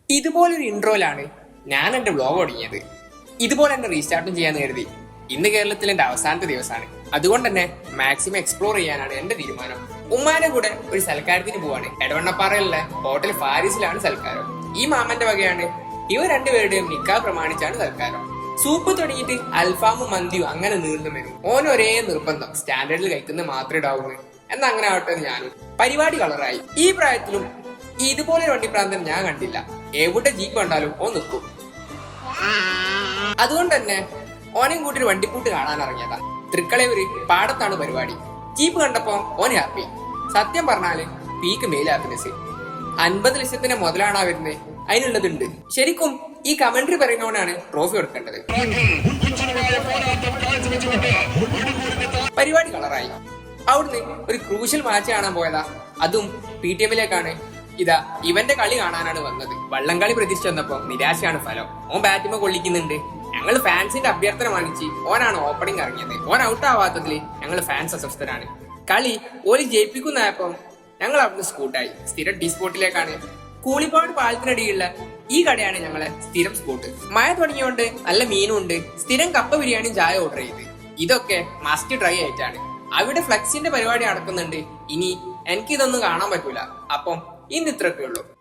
ഇതുപോലൊരു ഇൻട്രോയിലാണ് ഞാൻ എന്റെ വ്ലോഗ് തുടങ്ങിയത്. ഇതുപോലെ തന്നെ റീസ്റ്റാർട്ടും ചെയ്യാന്ന് കരുതി. ഇന്ന് കേരളത്തിൽ എന്റെ അവസാനത്തെ ദിവസമാണ്. അതുകൊണ്ട് തന്നെ മാക്സിമം എക്സ്പ്ലോർ ചെയ്യാനാണ് എന്റെ തീരുമാനം. ഉമ്മാന്റെ കൂടെ ഒരു സൽക്കാരത്തിന് പോവാണ്. എടവണ്ണപ്പാറയിലുള്ള ഹോട്ടൽ ഫാരിസിലാണ് സൽക്കാരം. ഈ മാമന്റെ വകയാണ്. ഇവർ രണ്ടുപേരുടെയും നിക്കാഹ് പ്രമാണിച്ചാണ് സൽക്കാരം. സൂപ്പ് തുടങ്ങിയിട്ട് അൽഫാമും മന്തിയും അങ്ങനെ നീണ്ടു വരും. ഓനൊരേ നിർബന്ധം സ്റ്റാൻഡേർഡിൽ കഴിക്കുന്നത് മാത്രമേ ഇടാവുള്ളൂ. എന്നാ അങ്ങനെ ആവട്ടെ ഞാനും. പരിപാടി കളറായി. ഈ പ്രായത്തിലും ഇതുപോലെ വണ്ടിപ്രാന്തൻ ഞാൻ കണ്ടില്ല. എവിടെ ജീപ്പ് കണ്ടാലും ഓൻ നിൽക്കും. അതുകൊണ്ട് തന്നെ ഓനെയും കൂട്ടി ഒരു വണ്ടിപ്പൂട്ട് കാണാൻ ഇറങ്ങിയതാ. തൃക്കളയൂര് പാടത്താണ് പരിപാടി. ജീപ്പ് കണ്ടപ്പോ ഓൻ ഹാപ്പി. സത്യം പറഞ്ഞാല് പീക്ക് മെയിൽ ഹാപ്പിനെസ്. 50 ലക്ഷത്തിന്റെ മുതലാണാ വരുന്നത്. അതിനുള്ളതുണ്ട്. ശരിക്കും ഈ കമന്ററി പറയുന്നവനാണ് ട്രോഫി കൊടുക്കേണ്ടത്. പരിപാടി കളറായി. അവിടുന്ന് ഒരു ക്രൂഷ്യൽ മാച്ച് കാണാൻ പോയതാ. അതും PTMിലേക്കാണ്. ഇതാ ഇവന്റെ കളി കാണാനാണ് വന്നത്. വള്ളംകളി പ്രതീക്ഷിച്ചു വന്നപ്പോ നിരാശയാണ് ഫലം. ഓൻ ബാറ്റുമ്പോ കൊള്ളിക്കുന്നുണ്ട്. ഞങ്ങൾ ഫാൻസിന്റെ അഭ്യർത്ഥന മാനിച്ച് ഓനാണ് ഓപ്പണിംഗ് ഇറങ്ങിയത്. ഓൻ ഔട്ട് ആവാത്തതില് ഞങ്ങൾ ഫാൻസ് അസ്വസ്ഥരാണ്. കളി ഓല് ജയിപ്പിക്കുന്നതായപ്പോ ഞങ്ങൾ അവിടുന്ന് സ്കൂട്ടായി. സ്ഥിരം ടീ സ്പോട്ടിലേക്കാണ്. കൂളിപ്പാട് പാലത്തിനടിയുള്ള ഈ കടയാണ് ഞങ്ങളെ സ്ഥിരം സ്പോട്ട്. മഴ തുടങ്ങിയോണ്ട് നല്ല മീനും ഉണ്ട്. സ്ഥിരം കപ്പ ബിരിയാണിയും ചായ ഓർഡർ ചെയ്ത്. ഇതൊക്കെ മസ്റ്റ് ട്രൈ ആയിട്ടാണ്. അവിടെ ഫ്ലെക്സിന്റെ പരിപാടി നടക്കുന്നുണ്ട്. ഇനി എനിക്കിതൊന്നും കാണാൻ പറ്റൂല. അപ്പം ഇന്ന് ഇത്രയൊക്കെ ഉള്ളൂ.